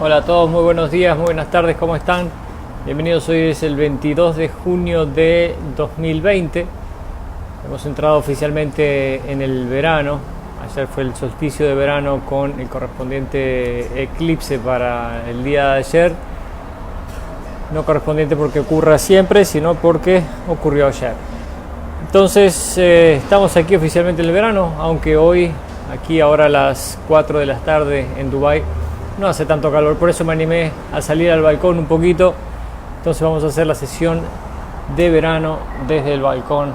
Hola a todos, muy buenos días, muy buenas tardes, ¿cómo están? Bienvenidos, hoy es el 22 de junio de 2020. Hemos entrado oficialmente en el verano. Ayer fue el solsticio de verano con el correspondiente eclipse para el día de ayer. No correspondiente porque ocurra siempre, sino porque ocurrió ayer. Entonces estamos aquí oficialmente en el verano, aunque hoy, aquí ahora a las 4 de la tarde en Dubái, no hace tanto calor, por eso me animé a salir al balcón un poquito. Entonces vamos a hacer la sesión de verano desde el balcón,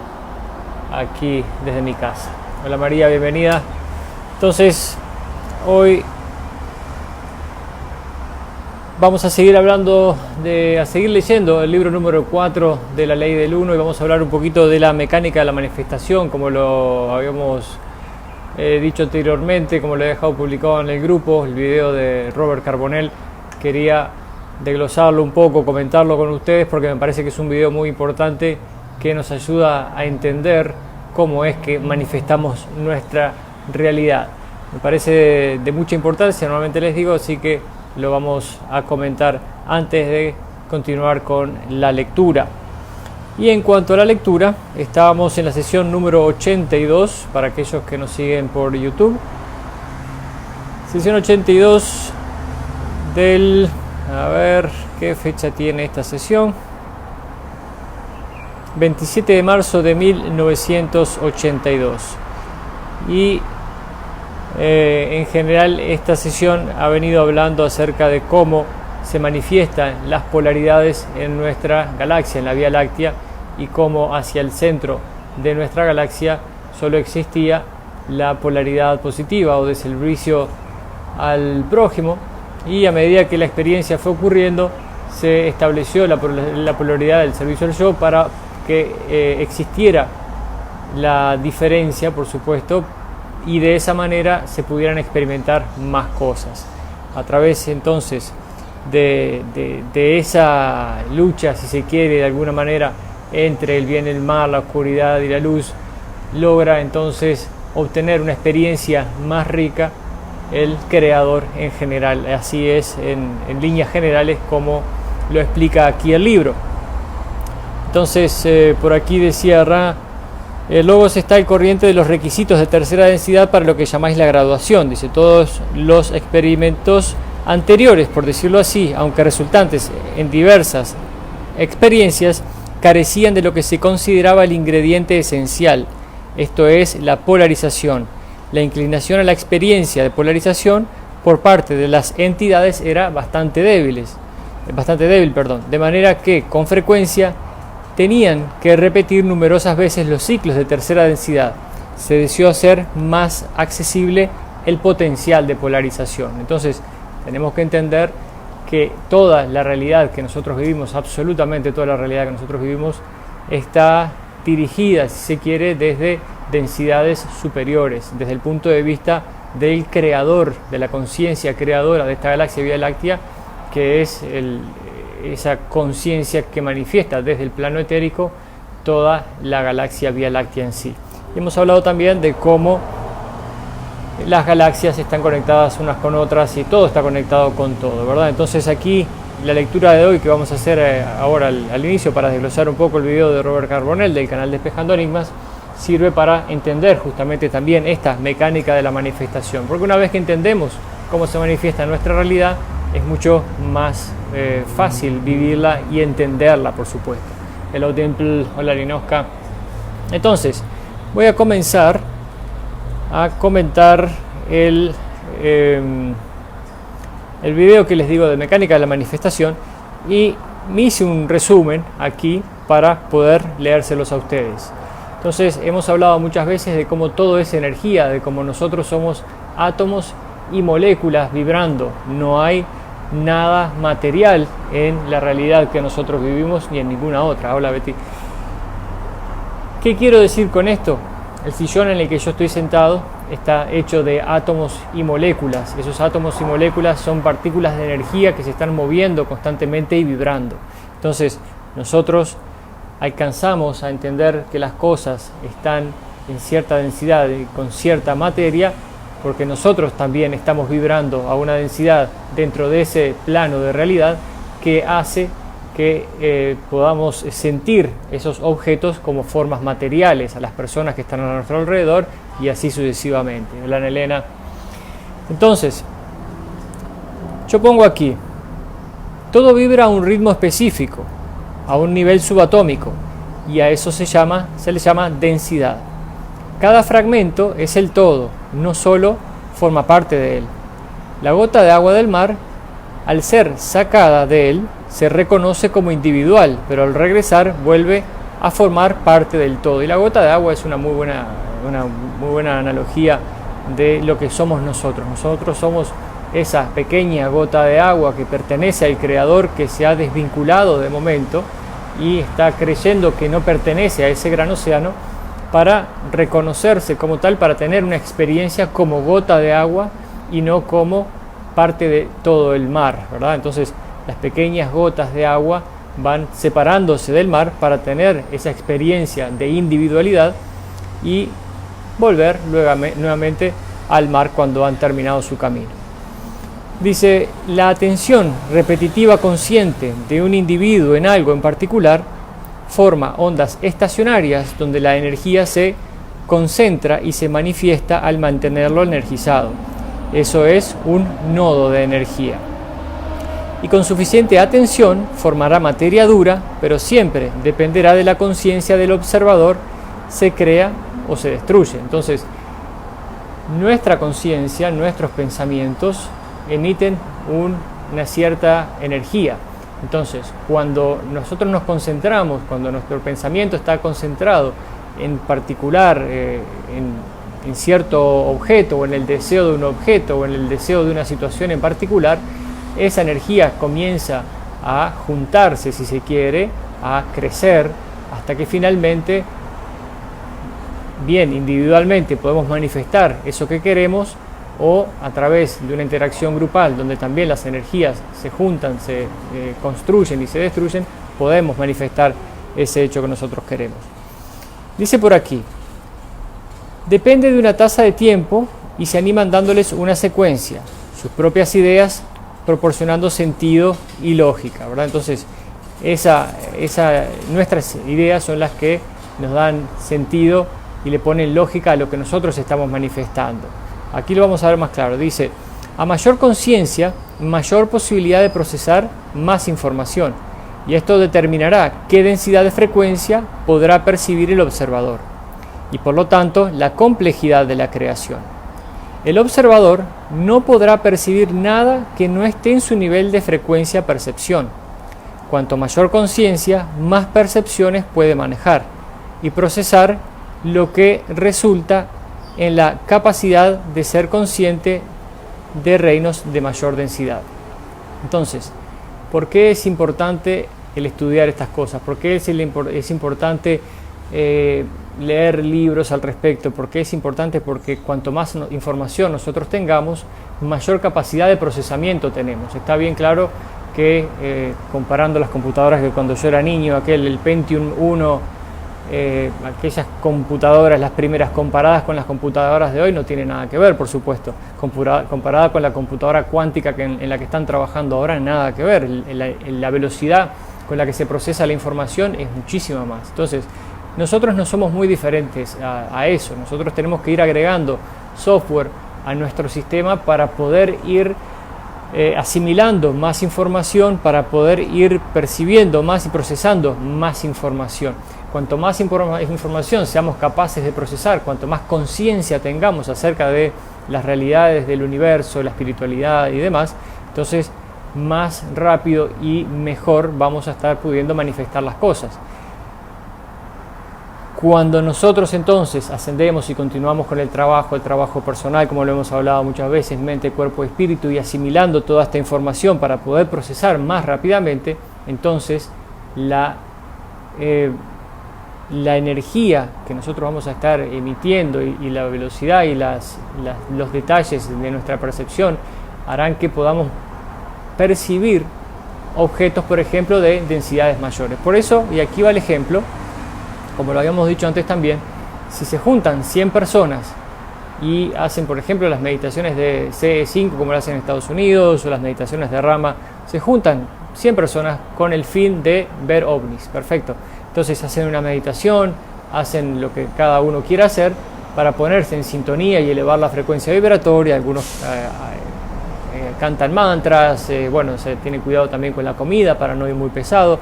aquí desde mi casa. Hola María, bienvenida. Entonces hoy vamos a seguir hablando, a seguir leyendo el libro número 4 de la Ley del Uno, y vamos a hablar un poquito de la mecánica de la manifestación, como lo habíamos dicho anteriormente, como lo he dejado publicado en el grupo, el video de Robert Carbonell. Quería desglosarlo un poco, comentarlo con ustedes, porque me parece que es un video muy importante que nos ayuda a entender cómo es que manifestamos nuestra realidad. Me parece de mucha importancia, normalmente les digo, así que lo vamos a comentar antes de continuar con la lectura. Y en cuanto a la lectura, estábamos en la sesión número 82, para aquellos que nos siguen por YouTube. Sesión 82 del... a ver, ¿qué fecha tiene esta sesión? 27 de marzo de 1982. Y en general esta sesión ha venido hablando acerca de cómo se manifiestan las polaridades en nuestra galaxia, en la Vía Láctea, y cómo hacia el centro de nuestra galaxia solo existía la polaridad positiva o de servicio al prójimo, y a medida que la experiencia fue ocurriendo se estableció la polaridad del servicio al yo para que existiera la diferencia, por supuesto, y de esa manera se pudieran experimentar más cosas. A través entonces de esa lucha, si se quiere, de alguna manera, entre el bien y el mal, la oscuridad y la luz, logra entonces obtener una experiencia más rica el creador en general. Así es en líneas generales como lo explica aquí el libro. Entonces por aquí decía Ra, el Logos está al corriente de los requisitos de tercera densidad para lo que llamáis la graduación. Dice, todos los experimentos anteriores, por decirlo así, aunque resultantes en diversas experiencias, carecían de lo que se consideraba el ingrediente esencial, esto es la polarización. La inclinación a la experiencia de polarización por parte de las entidades era bastante débil, de manera que con frecuencia tenían que repetir numerosas veces los ciclos de tercera densidad. Se deseó hacer más accesible el potencial de polarización. Entonces tenemos que entender que toda la realidad que nosotros vivimos, absolutamente toda la realidad que nosotros vivimos, está dirigida, si se quiere, desde densidades superiores, desde el punto de vista del creador, de la conciencia creadora de esta galaxia Vía Láctea, que es esa conciencia que manifiesta desde el plano etérico toda la galaxia Vía Láctea en sí. Y hemos hablado también de cómo las galaxias están conectadas unas con otras y todo está conectado con todo, ¿verdad? Entonces aquí la lectura de hoy que vamos a hacer ahora al inicio, para desglosar un poco el video de Robert Carbonell del canal Despejando Enigmas, sirve para entender justamente también esta mecánica de la manifestación, porque una vez que entendemos cómo se manifiesta nuestra realidad, es mucho más fácil vivirla y entenderla, por supuesto. Hello Temple, hola Linoska. Entonces voy a comenzar a comentar el video que les digo de mecánica de la manifestación, y me hice un resumen aquí para poder leérselos a ustedes. Entonces hemos hablado muchas veces de cómo todo es energía, de cómo nosotros somos átomos y moléculas vibrando. No hay nada material en la realidad que nosotros vivimos ni en ninguna otra. Hola Betty. ¿Qué quiero decir con esto? El sillón en el que yo estoy sentado está hecho de átomos y moléculas. Esos átomos y moléculas son partículas de energía que se están moviendo constantemente y vibrando. Entonces nosotros alcanzamos a entender que las cosas están en cierta densidad y con cierta materia porque nosotros también estamos vibrando a una densidad dentro de ese plano de realidad que hace que podamos sentir esos objetos como formas materiales a las personas que están a nuestro alrededor y así sucesivamente. Hola, Elena. Entonces, yo pongo aquí, todo vibra a un ritmo específico, a un nivel subatómico, y a eso se le llama densidad. Cada fragmento es el todo, no solo forma parte de él. La gota de agua del mar, al ser sacada de él, se reconoce como individual, pero al regresar vuelve a formar parte del todo. Y la gota de agua es una muy buena analogía de lo que somos nosotros. Nosotros somos esa pequeña gota de agua que pertenece al Creador, que se ha desvinculado de momento y está creyendo que no pertenece a ese gran océano, para reconocerse como tal, para tener una experiencia como gota de agua y no como parte de todo el mar, ¿verdad? Entonces las pequeñas gotas de agua van separándose del mar para tener esa experiencia de individualidad y volver nuevamente al mar cuando han terminado su camino. Dice, la atención repetitiva consciente de un individuo en algo en particular forma ondas estacionarias donde la energía se concentra y se manifiesta al mantenerlo energizado. Eso es un nodo de energía. Y con suficiente atención formará materia dura, pero siempre dependerá de la conciencia del observador, se crea o se destruye. Entonces, nuestra conciencia, nuestros pensamientos emiten una cierta energía. Entonces, cuando nosotros nos concentramos, cuando nuestro pensamiento está concentrado en particular en cierto objeto, o en el deseo de un objeto, o en el deseo de una situación en particular, esa energía comienza a juntarse, si se quiere, a crecer, hasta que finalmente, bien individualmente, podemos manifestar eso que queremos, o a través de una interacción grupal donde también las energías se juntan, se construyen y se destruyen, podemos manifestar ese hecho que nosotros queremos. Dice por aquí, depende de una tasa de tiempo y se animan dándoles una secuencia, sus propias ideas proporcionando sentido y lógica, ¿verdad? Entonces, nuestras ideas son las que nos dan sentido y le ponen lógica a lo que nosotros estamos manifestando. Aquí lo vamos a ver más claro. Dice, a mayor conciencia, mayor posibilidad de procesar más información, y esto determinará qué densidad de frecuencia podrá percibir el observador, y por lo tanto la complejidad de la creación. El observador no podrá percibir nada que no esté en su nivel de frecuencia percepción. Cuanto mayor conciencia, más percepciones puede manejar y procesar, lo que resulta en la capacidad de ser consciente de reinos de mayor densidad. Entonces, ¿por qué es importante el estudiar estas cosas? ¿Por qué es importante leer libros al respecto? ¿Por qué es importante? Porque cuanto más información nosotros tengamos, mayor capacidad de procesamiento tenemos. Está bien claro que comparando las computadoras que cuando yo era niño, el Pentium 1, aquellas computadoras, las primeras, comparadas con las computadoras de hoy, no tiene nada que ver, por supuesto. Comparada con la computadora cuántica en la que están trabajando ahora, nada que ver. La velocidad con la que se procesa la información es muchísima más. Entonces, nosotros no somos muy diferentes a eso. Nosotros tenemos que ir agregando software a nuestro sistema para poder ir asimilando más información, para poder ir percibiendo más y procesando más información. Cuanto más información seamos capaces de procesar, cuanto más conciencia tengamos acerca de las realidades del universo, la espiritualidad y demás, entonces más rápido y mejor vamos a estar pudiendo manifestar las cosas. Cuando nosotros entonces ascendemos y continuamos con el trabajo personal, como lo hemos hablado muchas veces, mente, cuerpo, espíritu, y asimilando toda esta información para poder procesar más rápidamente, entonces la energía que nosotros vamos a estar emitiendo y la velocidad y los detalles de nuestra percepción harán que podamos percibir objetos, por ejemplo, de densidades mayores. Por eso, y aquí va el ejemplo, como lo habíamos dicho antes también, si se juntan 100 personas y hacen, por ejemplo, las meditaciones de CE5 como lo hacen en Estados Unidos, o las meditaciones de Rama. Se juntan 100 personas con el fin de ver ovnis. Perfecto. Entonces hacen una meditación, hacen lo que cada uno quiera hacer para ponerse en sintonía y elevar la frecuencia vibratoria. Algunos cantan mantras, bueno, se tiene cuidado también con la comida para no ir muy pesado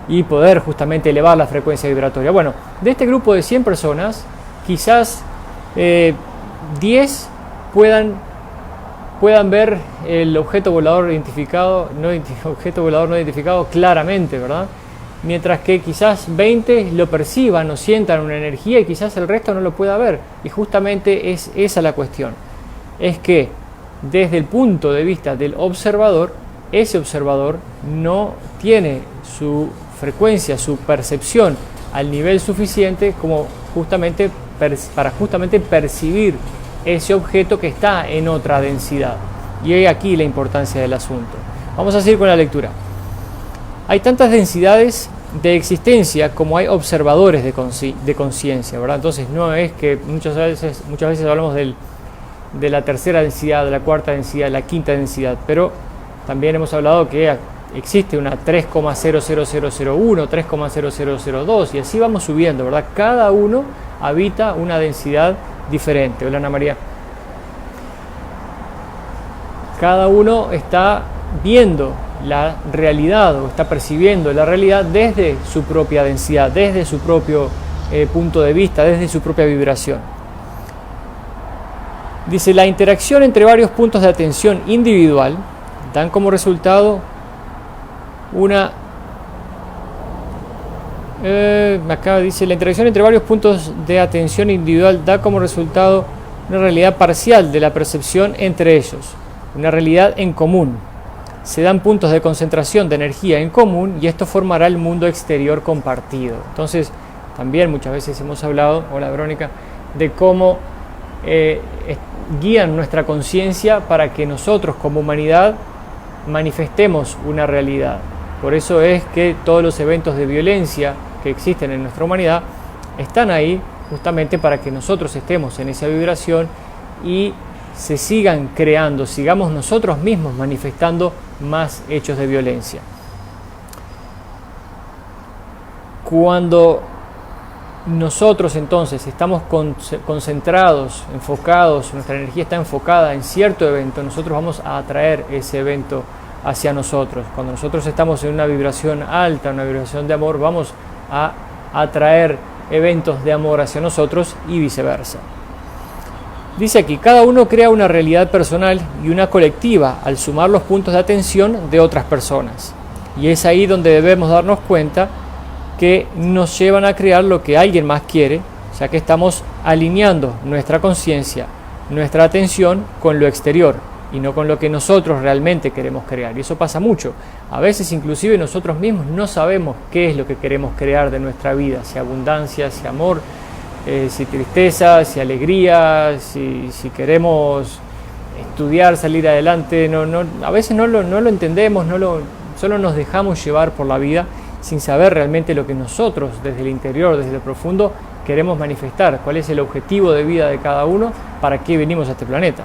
y poder justamente elevar la frecuencia vibratoria. Bueno, de este grupo de 100 personas, quizás 10 puedan ver el objeto volador objeto volador no identificado claramente, ¿verdad? Mientras que quizás 20 lo perciban o sientan una energía y quizás el resto no lo pueda ver. Y justamente es esa la cuestión. Es que desde el punto de vista del observador, ese observador no tiene su frecuencia, su percepción al nivel suficiente como para justamente percibir ese objeto que está en otra densidad. Y hay aquí la importancia del asunto. Vamos a seguir con la lectura. Hay tantas densidades de existencia como hay observadores de conciencia, ¿verdad? Entonces no es que muchas veces hablamos de la tercera densidad, de la cuarta densidad, de la quinta densidad, pero también hemos hablado que existe una 3,00001, 3,0002 y así vamos subiendo, ¿verdad? Cada uno habita una densidad diferente. Hola Ana María. Cada uno está viendo la realidad o está percibiendo la realidad desde su propia densidad, desde su propio punto de vista, desde su propia vibración. Dice, la interacción entre varios puntos de atención individual dan como resultado dice, la interacción entre varios puntos de atención individual da como resultado una realidad parcial de la percepción entre ellos, una realidad en común. Se dan puntos de concentración de energía en común y esto formará el mundo exterior compartido. Entonces, también muchas veces hemos hablado, hola Verónica, de cómo guían nuestra conciencia para que nosotros como humanidad manifestemos una realidad. Por eso es que todos los eventos de violencia que existen en nuestra humanidad están ahí justamente para que nosotros estemos en esa vibración y se sigan creando, sigamos nosotros mismos manifestando más hechos de violencia. Cuando nosotros entonces estamos concentrados, enfocados, nuestra energía está enfocada en cierto evento, nosotros vamos a atraer ese evento hacia nosotros. Cuando nosotros estamos en una vibración alta, una vibración de amor, vamos a atraer eventos de amor hacia nosotros y viceversa. Dice aquí, cada uno crea una realidad personal y una colectiva al sumar los puntos de atención de otras personas. Y es ahí donde debemos darnos cuenta que nos llevan a crear lo que alguien más quiere, ya que estamos alineando nuestra conciencia, nuestra atención con lo exterior y no con lo que nosotros realmente queremos crear. Y eso pasa mucho. A veces inclusive nosotros mismos no sabemos qué es lo que queremos crear de nuestra vida, si abundancia, si amor, si tristeza, si alegría, si queremos estudiar, salir adelante. A veces no lo entendemos, solo nos dejamos llevar por la vida sin saber realmente lo que nosotros desde el interior, desde lo profundo, queremos manifestar, cuál es el objetivo de vida de cada uno, para qué venimos a este planeta.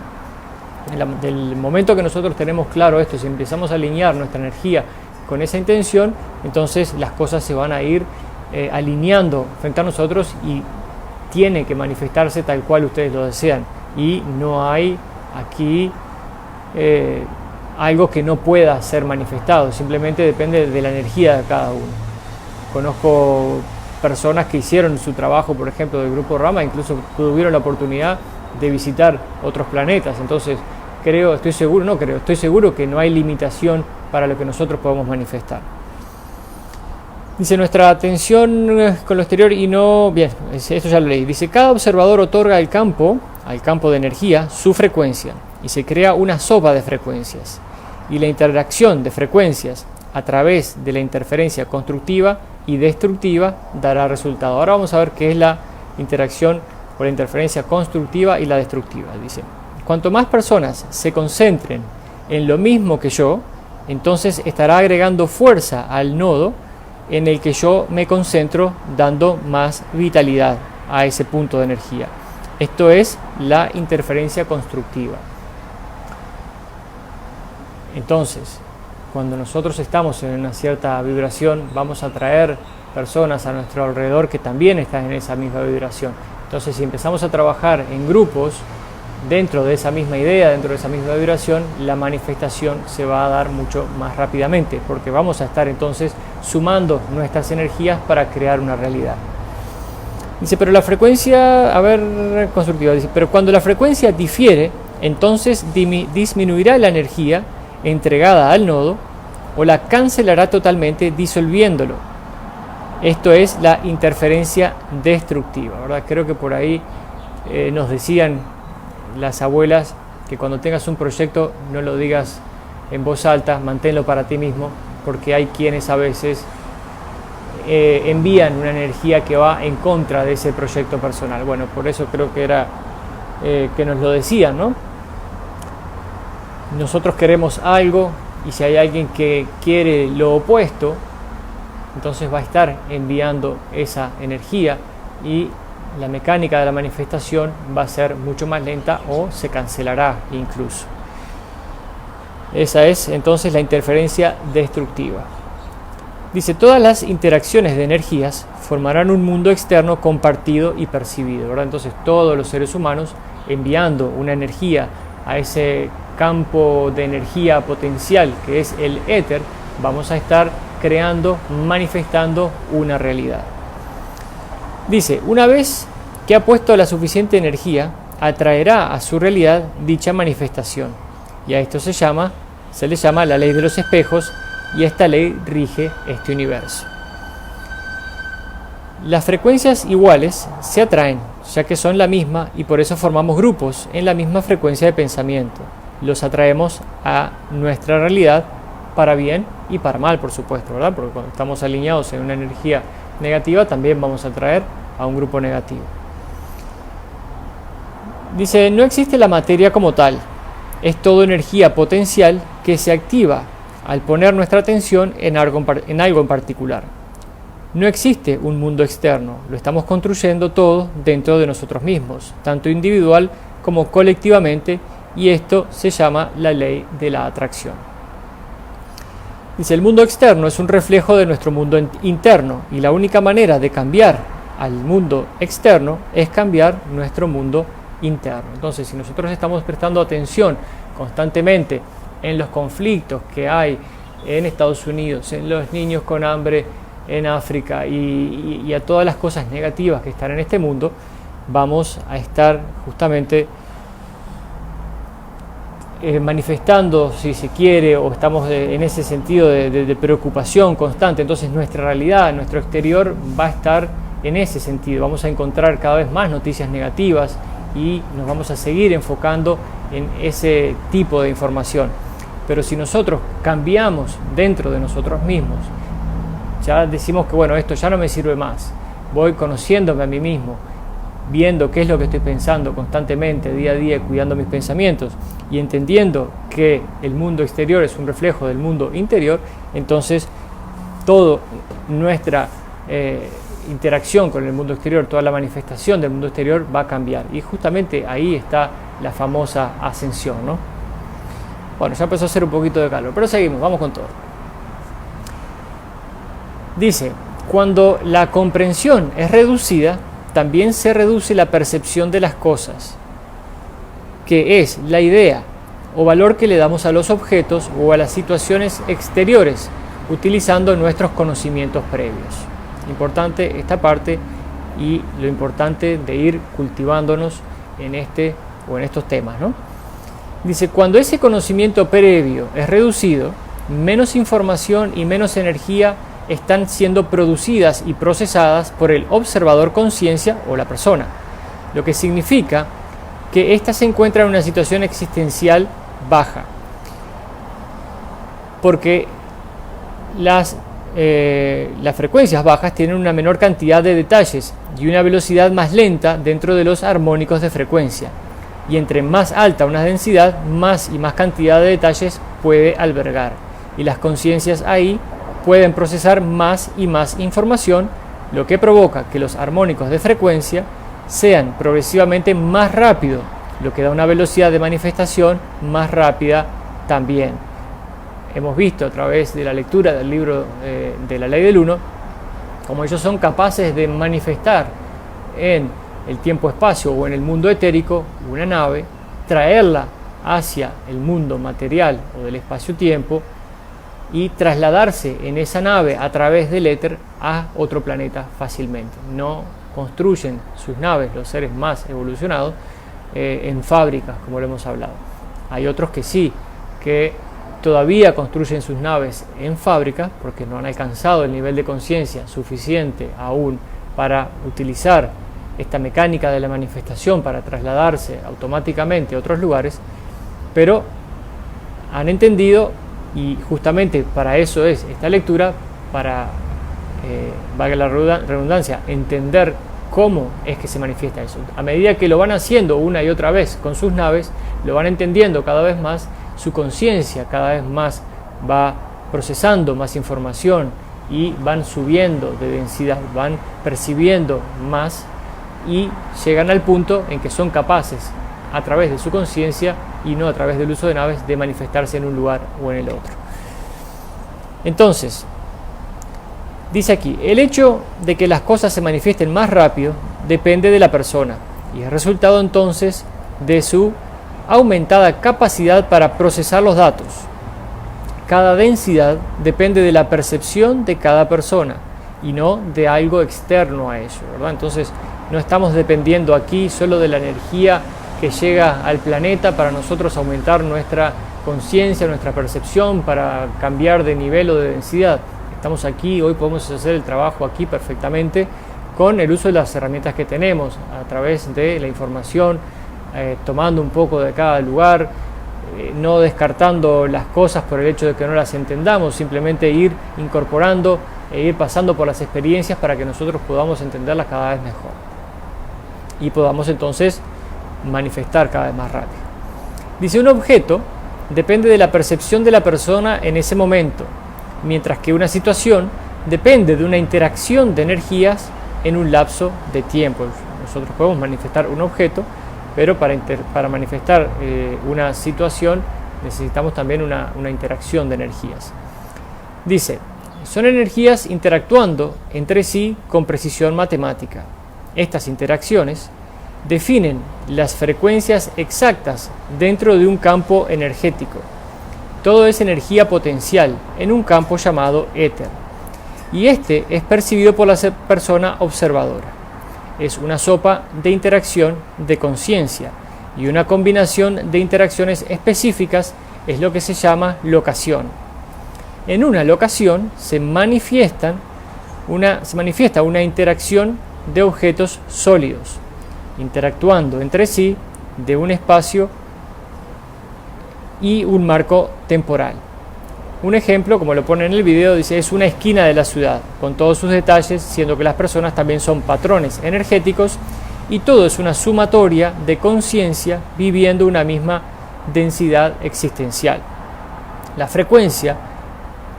Del momento que nosotros tenemos claro esto, si empezamos a alinear nuestra energía con esa intención, entonces las cosas se van a ir alineando frente a nosotros y tiene que manifestarse tal cual ustedes lo desean. Y no hay aquí algo que no pueda ser manifestado, simplemente depende de la energía de cada uno. Conozco personas que hicieron su trabajo, por ejemplo, del Grupo Rama, incluso tuvieron la oportunidad de visitar otros planetas. Entonces, estoy seguro que no hay limitación para lo que nosotros podemos manifestar. Dice, nuestra atención con lo exterior y no... Bien, esto ya lo leí. Dice, cada observador otorga al campo de energía, su frecuencia, y se crea una sopa de frecuencias. Y la interacción de frecuencias a través de la interferencia constructiva y destructiva dará resultado. Ahora vamos a ver qué es la interacción o la interferencia constructiva y la destructiva. Dice, cuanto más personas se concentren en lo mismo que yo, entonces estará agregando fuerza al nodo en el que yo me concentro, dando más vitalidad a ese punto de energía. Esto es la interferencia constructiva. Entonces, cuando nosotros estamos en una cierta vibración, vamos a atraer personas a nuestro alrededor que también están en esa misma vibración. Entonces, si empezamos a trabajar en grupos dentro de esa misma idea, dentro de esa misma vibración, la manifestación se va a dar mucho más rápidamente, porque vamos a estar entonces sumando nuestras energías para crear una realidad. Dice, pero la frecuencia, constructiva, dice, pero cuando la frecuencia difiere, entonces disminuirá la energía entregada al nodo o la cancelará totalmente disolviéndolo. Esto es la interferencia destructiva, ¿verdad? Creo que por ahí nos decían las abuelas que cuando tengas un proyecto no lo digas en voz alta, manténlo para ti mismo, porque hay quienes a veces envían una energía que va en contra de ese proyecto personal. Bueno, por eso creo que era que nos lo decían, ¿no? Nosotros queremos algo y si hay alguien que quiere lo opuesto, entonces va a estar enviando esa energía y la mecánica de la manifestación va a ser mucho más lenta o se cancelará incluso. Esa es entonces la interferencia destructiva. Dice, todas las interacciones de energías formarán un mundo externo compartido y percibido, ¿verdad? Entonces todos los seres humanos enviando una energía a ese campo de energía potencial que es el éter, vamos a estar creando, manifestando una realidad. Dice, una vez que ha puesto la suficiente energía, atraerá a su realidad dicha manifestación. Y a esto se le llama la ley de los espejos, y esta ley rige este universo. Las frecuencias iguales se atraen, ya que son la misma, y por eso formamos grupos en la misma frecuencia de pensamiento. Los atraemos a nuestra realidad para bien y para mal, por supuesto, ¿verdad? Porque cuando estamos alineados en una energía negativa, también vamos a atraer a un grupo negativo. Dice, no existe la materia como tal, es todo energía potencial que se activa al poner nuestra atención en algo en particular. No existe un mundo externo, lo estamos construyendo todo dentro de nosotros mismos, tanto individual como colectivamente, y esto se llama la ley de la atracción. Dice, el mundo externo es un reflejo de nuestro mundo interno, y la única manera de cambiar al mundo externo es cambiar nuestro mundo interno. Entonces, si nosotros estamos prestando atención constantemente en los conflictos que hay en Estados Unidos, en los niños con hambre en África y a todas las cosas negativas que están en este mundo, vamos a estar justamente manifestando, si se quiere, o estamos en ese sentido de preocupación constante. Entonces nuestra realidad, nuestro exterior va a estar en ese sentido. Vamos a encontrar cada vez más noticias negativas y nos vamos a seguir enfocando en ese tipo de información. Pero si nosotros cambiamos dentro de nosotros mismos, ya decimos que bueno, esto ya no me sirve más, voy conociéndome a mí mismo, viendo qué es lo que estoy pensando constantemente, día a día, cuidando mis pensamientos y entendiendo que el mundo exterior es un reflejo del mundo interior, entonces toda nuestra interacción con el mundo exterior, toda la manifestación del mundo exterior va a cambiar. Y justamente ahí está la famosa ascensión, ¿no? Bueno, ya empezó a hacer un poquito de calor, pero seguimos, vamos con todo. Dice, cuando la comprensión es reducida, también se reduce la percepción de las cosas, que es la idea o valor que le damos a los objetos o a las situaciones exteriores, utilizando nuestros conocimientos previos. Importante esta parte y lo importante de ir cultivándonos en estos temas, ¿no? Dice, cuando ese conocimiento previo es reducido, menos información y menos energía están siendo producidas y procesadas por el observador conciencia o la persona, lo que significa que ésta se encuentra en una situación existencial baja, porque las frecuencias bajas tienen una menor cantidad de detalles y una velocidad más lenta dentro de los armónicos de frecuencia, y entre más alta una densidad, más y más cantidad de detalles puede albergar, y las conciencias ahí pueden procesar más y más información, lo que provoca que los armónicos de frecuencia sean progresivamente más rápidos, lo que da una velocidad de manifestación más rápida también. Hemos visto a través de la lectura del libro de la Ley del Uno, como ellos son capaces de manifestar en el tiempo-espacio o en el mundo etérico una nave, traerla hacia el mundo material o del espacio-tiempo y trasladarse en esa nave a través del éter a otro planeta fácilmente. No construyen sus naves, los seres más evolucionados, en fábricas, como lo hemos hablado. Hay otros que sí, que todavía construyen sus naves en fábricas porque no han alcanzado el nivel de conciencia suficiente aún para utilizar esta mecánica de la manifestación para trasladarse automáticamente a otros lugares, pero han entendido, y justamente para eso es esta lectura, para, valga la redundancia, entender cómo es que se manifiesta eso. A medida que lo van haciendo una y otra vez con sus naves, lo van entendiendo cada vez más, su conciencia cada vez más va procesando más información y van subiendo de densidad, van percibiendo más y llegan al punto en que son capaces, a través de su conciencia y no a través del uso de naves, de manifestarse en un lugar o en el otro. Entonces, dice aquí, el hecho de que las cosas se manifiesten más rápido depende de la persona y es resultado entonces de su aumentada capacidad para procesar los datos. Cada densidad depende de la percepción de cada persona y no de algo externo a ello, ¿verdad? Entonces, no estamos dependiendo aquí solo de la energía que llega al planeta para nosotros aumentar nuestra conciencia, nuestra percepción, para cambiar de nivel o de densidad. Estamos aquí, hoy podemos hacer el trabajo aquí perfectamente con el uso de las herramientas que tenemos a través de la información, tomando un poco de cada lugar, no descartando las cosas por el hecho de que no las entendamos, simplemente ir incorporando e ir pasando por las experiencias para que nosotros podamos entenderlas cada vez mejor y podamos entonces manifestar cada vez más rápido. Dice, un objeto depende de la percepción de la persona en ese momento, mientras que una situación depende de una interacción de energías en un lapso de tiempo. Nosotros podemos manifestar un objeto, pero para manifestar una situación necesitamos también una interacción de energías. Dice, son energías interactuando entre sí con precisión matemática. Estas interacciones definen las frecuencias exactas dentro de un campo energético. Todo es energía potencial en un campo llamado éter, y este es percibido por la persona observadora. Es una sopa de interacción de conciencia, y una combinación de interacciones específicas es lo que se llama locación. En una locación se manifiesta una interacción de objetos sólidos, interactuando entre sí de un espacio y un marco temporal. Un ejemplo, como lo pone en el video, dice, es una esquina de la ciudad, con todos sus detalles, siendo que las personas también son patrones energéticos, y todo es una sumatoria de conciencia viviendo una misma densidad existencial. Las frecuencias,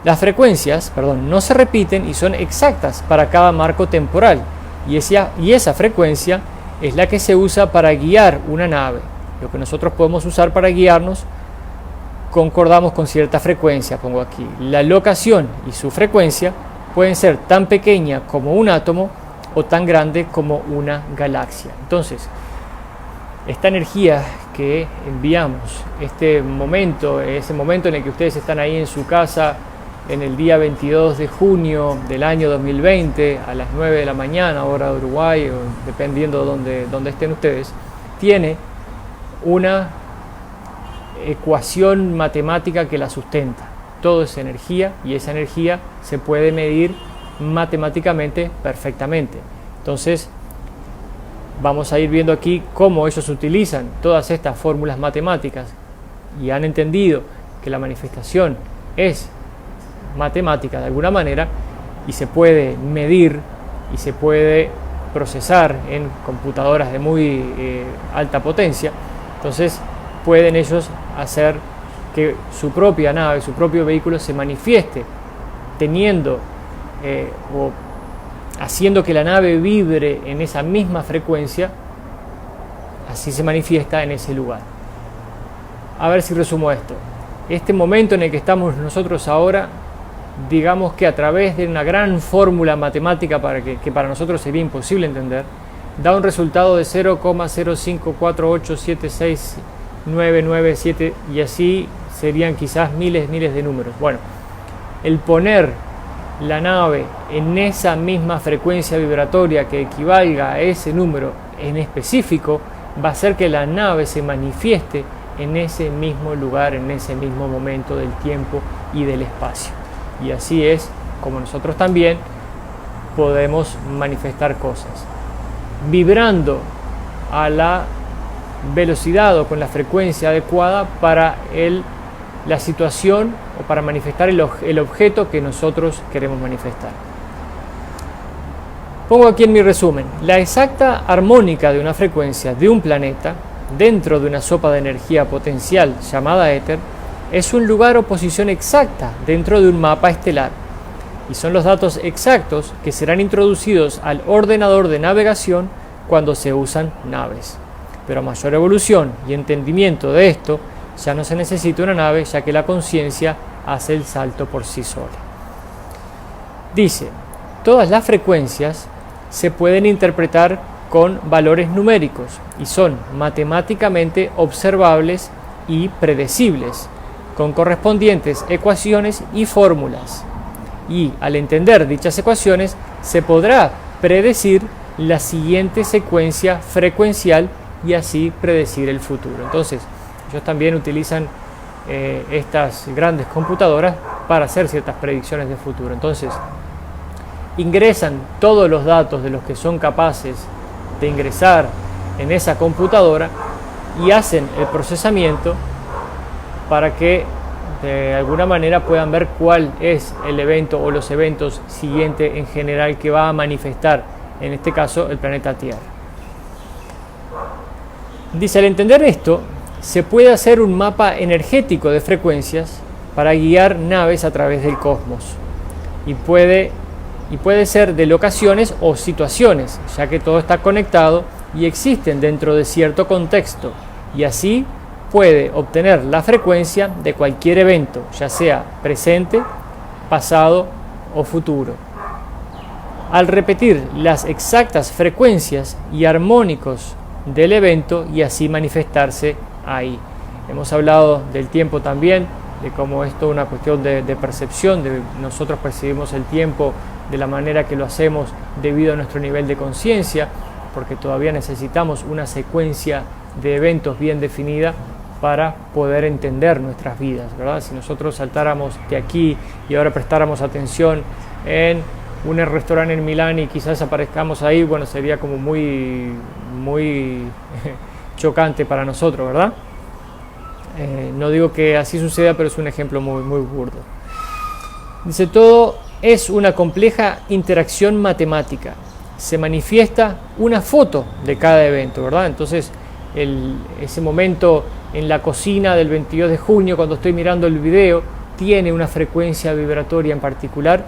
no se repiten y son exactas para cada marco temporal, y esa frecuencia es la que se usa para guiar una nave. Lo que nosotros podemos usar para guiarnos, concordamos con cierta frecuencia, pongo aquí. La locación y su frecuencia pueden ser tan pequeña como un átomo o tan grande como una galaxia. Entonces, esta energía que enviamos, ese momento en el que ustedes están ahí en su casa, en el día 22 de junio del año 2020, a las 9 de la mañana, hora de Uruguay, o dependiendo de dónde estén ustedes, tiene una ecuación matemática que la sustenta. Todo es energía y esa energía se puede medir matemáticamente perfectamente. Entonces, vamos a ir viendo aquí cómo ellos utilizan todas estas fórmulas matemáticas y han entendido que la manifestación es matemática de alguna manera y se puede medir y se puede procesar en computadoras de muy alta potencia. Entonces pueden ellos hacer que su propia nave, su propio vehículo se manifieste teniendo o haciendo que la nave vibre en esa misma frecuencia, así se manifiesta en ese lugar. A ver si resumo esto. Este momento en el que estamos nosotros ahora, digamos que a través de una gran fórmula matemática que para nosotros sería imposible entender, da un resultado de 0,0548769997 y así serían quizás miles de números. Bueno, el poner la nave en esa misma frecuencia vibratoria que equivalga a ese número en específico va a hacer que la nave se manifieste en ese mismo lugar, en ese mismo momento del tiempo y del espacio. Y así es como nosotros también podemos manifestar cosas, vibrando a la velocidad o con la frecuencia adecuada para la situación o para manifestar el objeto que nosotros queremos manifestar. Pongo aquí en mi resumen: la exacta armónica de una frecuencia de un planeta dentro de una sopa de energía potencial llamada éter es un lugar o posición exacta dentro de un mapa estelar, y son los datos exactos que serán introducidos al ordenador de navegación cuando se usan naves. Pero a mayor evolución y entendimiento de esto, ya no se necesita una nave, ya que la conciencia hace el salto por sí sola. Dice: todas las frecuencias se pueden interpretar con valores numéricos y son matemáticamente observables y predecibles, con correspondientes ecuaciones y fórmulas. Y al entender dichas ecuaciones, se podrá predecir la siguiente secuencia frecuencial y así predecir el futuro. Entonces, ellos también utilizan estas grandes computadoras para hacer ciertas predicciones de futuro. Entonces, ingresan todos los datos de los que son capaces de ingresar en esa computadora y hacen el procesamiento para que de alguna manera puedan ver cuál es el evento o los eventos siguientes en general que va a manifestar, en este caso, el planeta Tierra. Dice: al entender esto, se puede hacer un mapa energético de frecuencias para guiar naves a través del cosmos. Y puede ser de locaciones o situaciones, ya que todo está conectado y existen dentro de cierto contexto, y así puede obtener la frecuencia de cualquier evento, ya sea presente, pasado o futuro. Al repetir las exactas frecuencias y armónicos del evento y así manifestarse ahí. Hemos hablado del tiempo también, de cómo esto es una cuestión de percepción, de nosotros percibimos el tiempo de la manera que lo hacemos debido a nuestro nivel de conciencia, porque todavía necesitamos una secuencia de eventos bien definida para poder entender nuestras vidas, ¿verdad? Si nosotros saltáramos de aquí y ahora prestáramos atención en un restaurante en Milán y quizás aparezcamos ahí, bueno, sería como muy chocante para nosotros, ¿verdad? No digo que así suceda, pero es un ejemplo muy burdo. Dice: todo es una compleja interacción matemática. Se manifiesta una foto de cada evento, ¿verdad? Entonces, ese momento en la cocina del 22 de junio, cuando estoy mirando el video, tiene una frecuencia vibratoria en particular,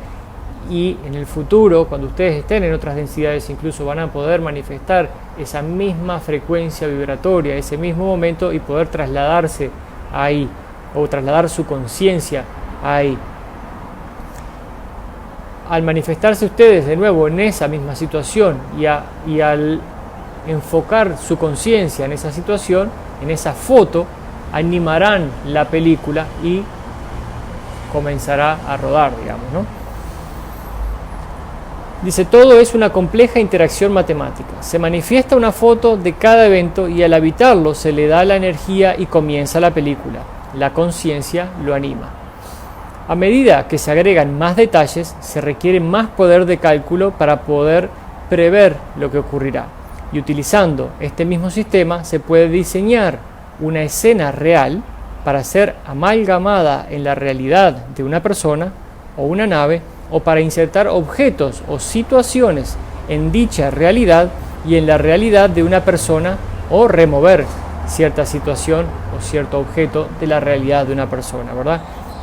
y en el futuro, cuando ustedes estén en otras densidades, incluso van a poder manifestar esa misma frecuencia vibratoria, ese mismo momento, y poder trasladarse ahí, o trasladar su conciencia ahí. Al manifestarse ustedes de nuevo en esa misma situación y al enfocar su conciencia en esa situación, en esa foto, animarán la película y comenzará a rodar, digamos, ¿no? Dice: todo es una compleja interacción matemática. Se manifiesta una foto de cada evento y al habitarlo se le da la energía y comienza la película. La conciencia lo anima. A medida que se agregan más detalles, se requiere más poder de cálculo para poder prever lo que ocurrirá. Y utilizando este mismo sistema se puede diseñar una escena real para ser amalgamada en la realidad de una persona o una nave, o para insertar objetos o situaciones en dicha realidad y en la realidad de una persona, o remover cierta situación o cierto objeto de la realidad de una persona, ¿verdad?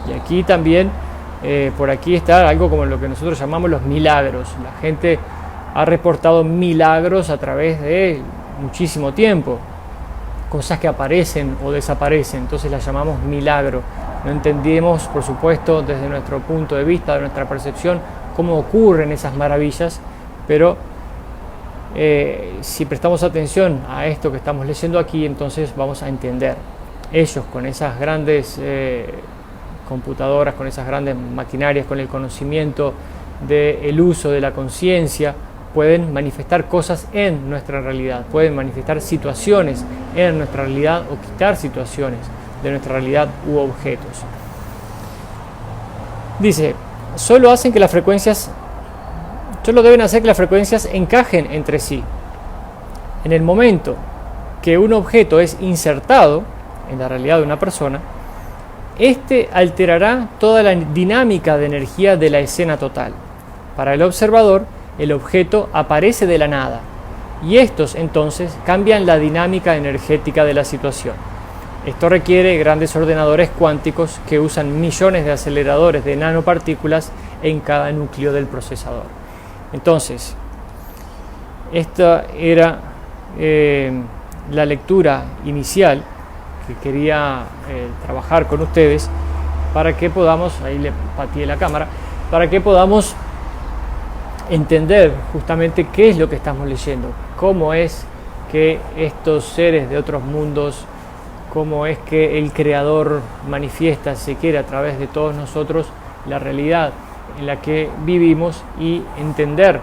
Y aquí también, por aquí está algo como lo que nosotros llamamos los milagros. La gente ha reportado milagros a través de muchísimo tiempo, cosas que aparecen o desaparecen, entonces las llamamos milagro. No entendemos, por supuesto, desde nuestro punto de vista, de nuestra percepción, cómo ocurren esas maravillas, pero si prestamos atención a esto que estamos leyendo aquí, entonces vamos a entender. Ellos, con esas grandes computadoras, con esas grandes maquinarias, con el conocimiento del uso de la conciencia, pueden manifestar cosas en nuestra realidad, pueden manifestar situaciones en nuestra realidad o quitar situaciones de nuestra realidad u objetos. Dice, solo deben hacer que las frecuencias encajen entre sí. En el momento que un objeto es insertado en la realidad de una persona, este alterará toda la dinámica de energía de la escena total. Para el observador, el objeto aparece de la nada, y estos entonces cambian la dinámica energética de la situación. Esto requiere grandes ordenadores cuánticos que usan millones de aceleradores de nanopartículas en cada núcleo del procesador. Entonces, esta era la lectura inicial que quería trabajar con ustedes para que podamos, ahí le pateé la cámara, para que podamos entender justamente qué es lo que estamos leyendo, cómo es que estos seres de otros mundos, cómo es que el Creador manifiesta, si quiere, a través de todos nosotros la realidad en la que vivimos, y entender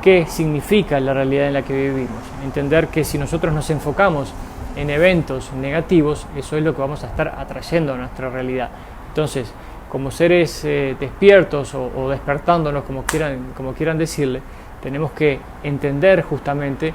qué significa la realidad en la que vivimos. Entender que si nosotros nos enfocamos en eventos negativos, eso es lo que vamos a estar atrayendo a nuestra realidad. Entonces, como seres despiertos o despertándonos, como quieran decirle, tenemos que entender justamente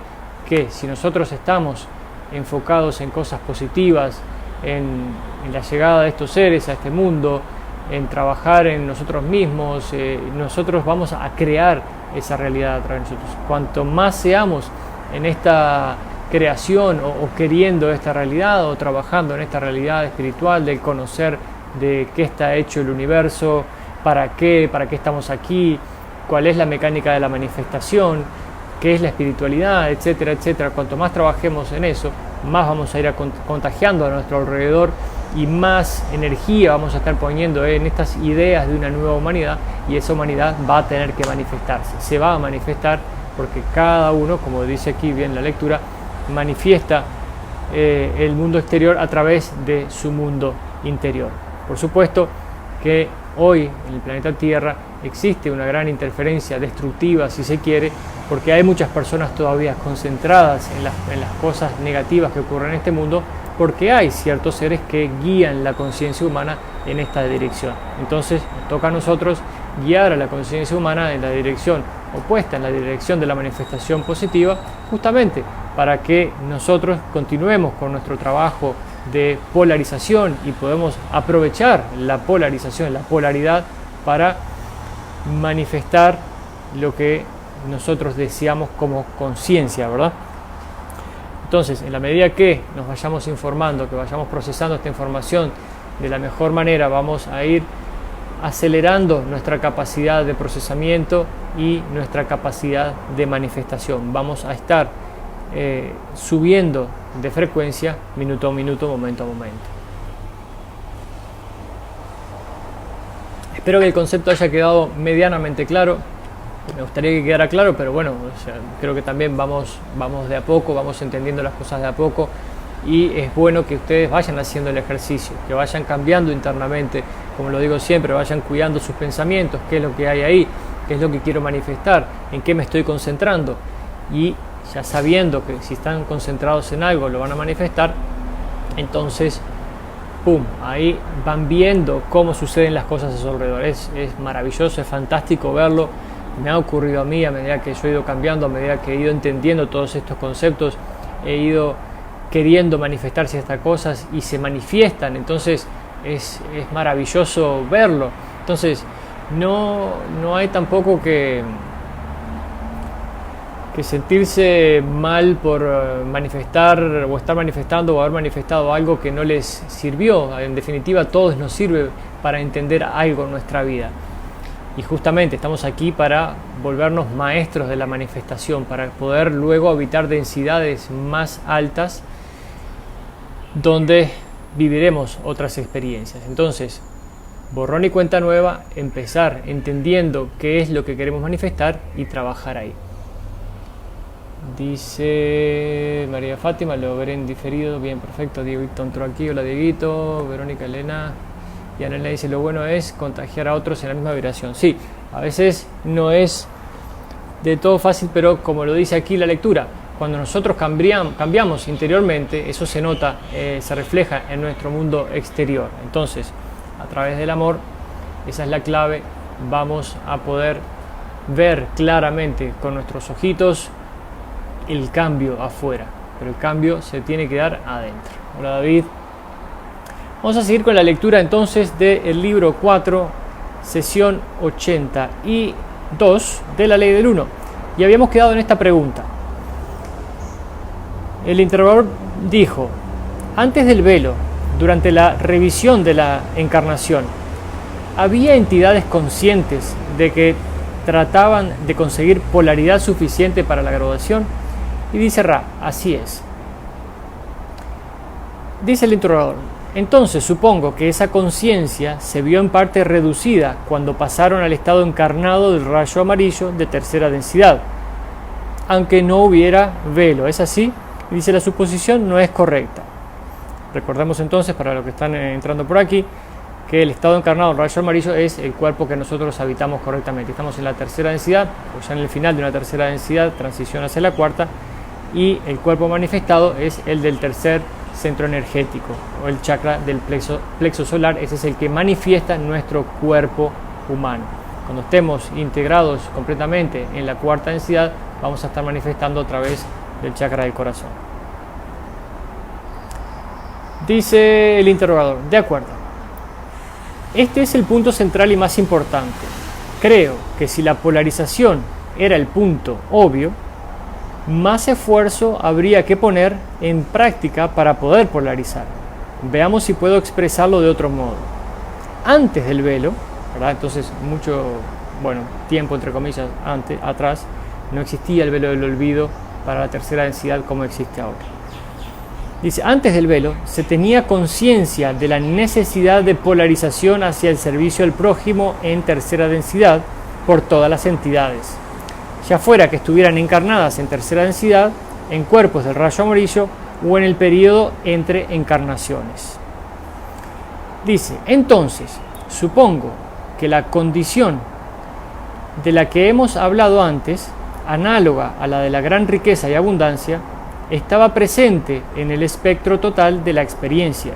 que si nosotros estamos enfocados en cosas positivas, en la llegada de estos seres a este mundo, en trabajar en nosotros mismos, nosotros vamos a crear esa realidad a través de nosotros. Cuanto más seamos en esta creación o queriendo esta realidad o trabajando en esta realidad espiritual del conocer de qué está hecho el universo, para qué estamos aquí, cuál es la mecánica de la manifestación, qué es la espiritualidad, etcétera, etcétera. Cuanto más trabajemos en eso, más vamos a ir contagiando a nuestro alrededor y más energía vamos a estar poniendo en estas ideas de una nueva humanidad, y esa humanidad va a tener que manifestarse, se va a manifestar porque cada uno, como dice aquí bien la lectura, manifiesta el mundo exterior a través de su mundo interior. Por supuesto que hoy en el planeta Tierra existe una gran interferencia destructiva, si se quiere, porque hay muchas personas todavía concentradas en las cosas negativas que ocurren en este mundo, porque hay ciertos seres que guían la conciencia humana en esta dirección. Entonces nos toca a nosotros guiar a la conciencia humana en la dirección opuesta, en la dirección de la manifestación positiva, justamente para que nosotros continuemos con nuestro trabajo de polarización y podemos aprovechar la polarización, la polaridad, para manifestar lo que nosotros deseamos como conciencia, ¿verdad? Entonces, en la medida que nos vayamos informando, que vayamos procesando esta información de la mejor manera, vamos a ir acelerando nuestra capacidad de procesamiento y nuestra capacidad de manifestación. Vamos a estar subiendo de frecuencia minuto a minuto, momento a momento. Espero que el concepto haya quedado medianamente claro. Me gustaría que quedara claro, pero bueno, creo que también vamos de a poco, vamos entendiendo las cosas de a poco, y es bueno que ustedes vayan haciendo el ejercicio, que vayan cambiando internamente, como lo digo siempre, vayan cuidando sus pensamientos, qué es lo que hay ahí, qué es lo que quiero manifestar, en qué me estoy concentrando, y ya sabiendo que si están concentrados en algo lo van a manifestar, entonces ¡pum!, ahí van viendo cómo suceden las cosas a su alrededor. Es maravilloso, es fantástico verlo. Me ha ocurrido a mí a medida que yo he ido cambiando, a medida que he ido entendiendo todos estos conceptos, he ido queriendo manifestar ciertas cosas y se manifiestan. Entonces es maravilloso verlo. Entonces no hay tampoco que sentirse mal por manifestar o estar manifestando o haber manifestado algo que no les sirvió. En definitiva, a todos nos sirve para entender algo en nuestra vida. Y justamente estamos aquí para volvernos maestros de la manifestación, para poder luego habitar densidades más altas donde viviremos otras experiencias. Entonces, borrón y cuenta nueva, empezar entendiendo qué es lo que queremos manifestar y trabajar ahí. Dice María Fátima, lo veré en diferido. Bien, perfecto. Dieguito entró aquí. Hola Dieguito. Verónica Elena. Y Anela dice, lo bueno es contagiar a otros en la misma vibración. Sí, a veces no es de todo fácil, pero como lo dice aquí la lectura, cuando nosotros cambiamos interiormente, eso se nota, se refleja en nuestro mundo exterior. Entonces, a través del amor, esa es la clave, vamos a poder ver claramente con nuestros ojitos el cambio afuera, pero el cambio se tiene que dar adentro. Hola David. Vamos a seguir con la lectura entonces del libro 4, sesión 82 de la Ley del Uno. Y habíamos quedado en esta pregunta. El interrogador dijo, antes del velo, durante la revisión de la encarnación, ¿había entidades conscientes de que trataban de conseguir polaridad suficiente para la graduación? Y dice Ra, así es. Dice el interrogador, entonces supongo que esa conciencia se vio en parte reducida cuando pasaron al estado encarnado del rayo amarillo de tercera densidad, aunque no hubiera velo, ¿es así? Y dice la suposición no es correcta. Recordemos entonces, para los que están entrando por aquí, que el estado encarnado del rayo amarillo es el cuerpo que nosotros habitamos correctamente. Estamos en la tercera densidad, o ya en el final de una tercera densidad, transición hacia la cuarta, y el cuerpo manifestado es el del tercer centro energético, o el chakra del plexo solar. Ese es el que manifiesta nuestro cuerpo humano. Cuando estemos integrados completamente en la cuarta densidad, vamos a estar manifestando a través del chakra del corazón. Dice el interrogador, de acuerdo. Este es el punto central y más importante. Creo que si la polarización era el punto obvio, más esfuerzo habría que poner en práctica para poder polarizar. Veamos si puedo expresarlo de otro modo. Antes del velo, ¿verdad? Entonces tiempo entre comillas atrás, no existía el velo del olvido para la tercera densidad como existe ahora. Dice, antes del velo se tenía conciencia de la necesidad de polarización hacia el servicio al prójimo en tercera densidad por todas las entidades, ya fuera que estuvieran encarnadas en tercera densidad, en cuerpos del rayo amarillo o en el periodo entre encarnaciones. Dice, entonces, supongo que la condición de la que hemos hablado antes, análoga a la de la gran riqueza y abundancia, estaba presente en el espectro total de la experiencia,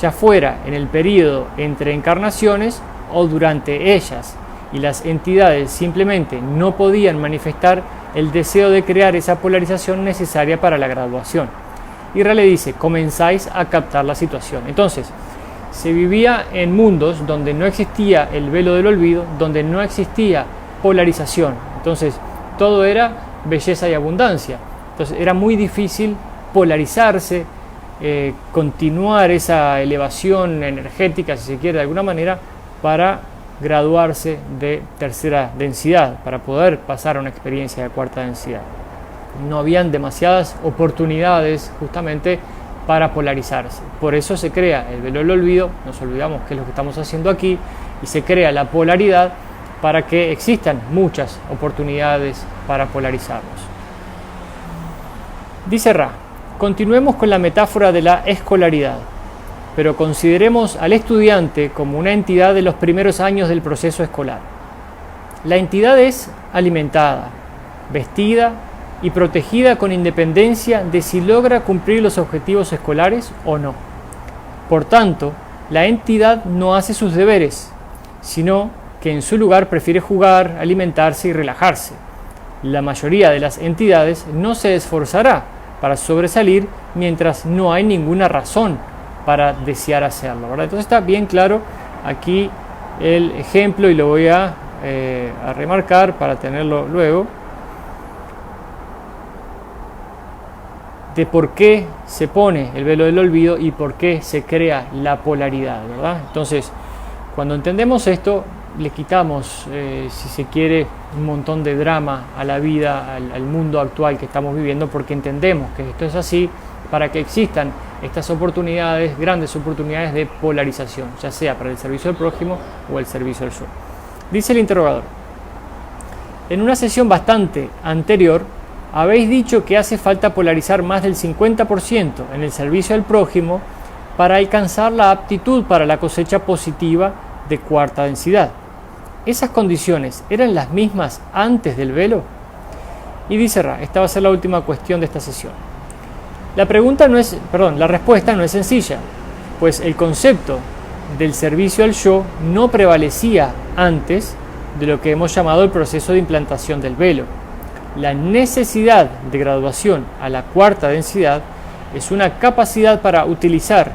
ya fuera en el periodo entre encarnaciones o durante ellas, y las entidades simplemente no podían manifestar el deseo de crear esa polarización necesaria para la graduación. Y Ra le dice, comenzáis a captar la situación. Entonces, se vivía en mundos donde no existía el velo del olvido, donde no existía polarización. Entonces, todo era belleza y abundancia. Entonces, era muy difícil polarizarse, continuar esa elevación energética, si se quiere, de alguna manera, para graduarse de tercera densidad, para poder pasar a una experiencia de cuarta densidad. No habían demasiadas oportunidades justamente para polarizarse. Por eso se crea el velo del olvido, nos olvidamos qué es lo que estamos haciendo aquí, y se crea la polaridad para que existan muchas oportunidades para polarizarnos. Dice Ra, continuemos con la metáfora de la escolaridad, pero consideremos al estudiante como una entidad de los primeros años del proceso escolar. La entidad es alimentada, vestida y protegida con independencia de si logra cumplir los objetivos escolares o no. Por tanto, la entidad no hace sus deberes, sino que en su lugar prefiere jugar, alimentarse y relajarse. La mayoría de las entidades no se esforzará para sobresalir mientras no hay ninguna razón para desear hacerlo, ¿verdad? Entonces está bien claro aquí el ejemplo y lo voy a remarcar para tenerlo luego, de por qué se pone el velo del olvido y por qué se crea la polaridad, ¿verdad? Entonces, cuando entendemos esto, le quitamos, si se quiere, un montón de drama a la vida, al mundo actual que estamos viviendo, porque entendemos que esto es así para que existan estas oportunidades, grandes oportunidades de polarización, ya sea para el servicio al prójimo o el servicio al yo. Dice el interrogador: en una sesión bastante anterior, habéis dicho que hace falta polarizar más del 50% en el servicio al prójimo para alcanzar la aptitud para la cosecha positiva de cuarta densidad. ¿Esas condiciones eran las mismas antes del velo? Y dice Ra, esta va a ser la última cuestión de esta sesión. La respuesta no es sencilla, pues el concepto del servicio al yo no prevalecía antes de lo que hemos llamado el proceso de implantación del velo. La necesidad de graduación a la cuarta densidad es una capacidad para utilizar,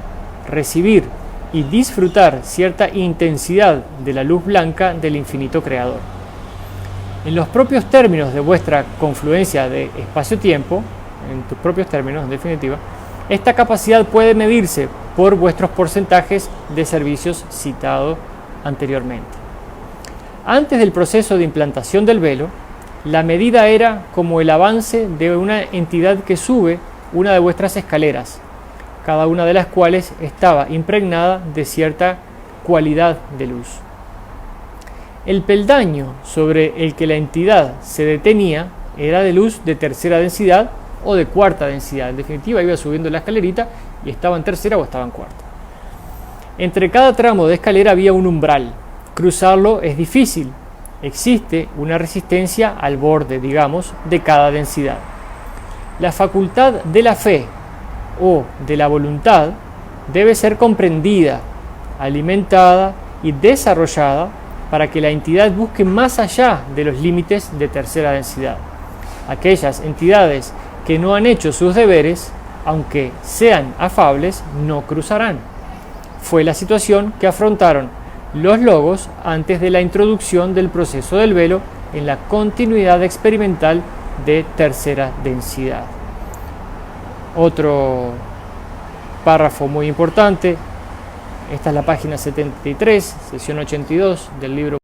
recibir y disfrutar cierta intensidad de la luz blanca del infinito creador. En los propios términos de vuestra confluencia de espacio-tiempo, en tus propios términos, en definitiva, esta capacidad puede medirse por vuestros porcentajes de servicios citados anteriormente. Antes del proceso de implantación del velo, la medida era como el avance de una entidad que sube una de vuestras escaleras, cada una de las cuales estaba impregnada de cierta cualidad de luz. El peldaño sobre el que la entidad se detenía era de luz de tercera densidad o de cuarta densidad. En definitiva, iba subiendo la escalerita y estaba en tercera o estaba en cuarta. Entre cada tramo de escalera había un umbral. Cruzarlo es difícil. Existe una resistencia al borde, digamos, de cada densidad. La facultad de la fe o de la voluntad debe ser comprendida, alimentada y desarrollada para que la entidad busque más allá de los límites de tercera densidad. Aquellas entidades que no han hecho sus deberes, aunque sean afables, no cruzarán. Fue la situación que afrontaron los logos antes de la introducción del proceso del velo en la continuidad experimental de tercera densidad. Otro párrafo muy importante, esta es la página 73, sesión 82 del libro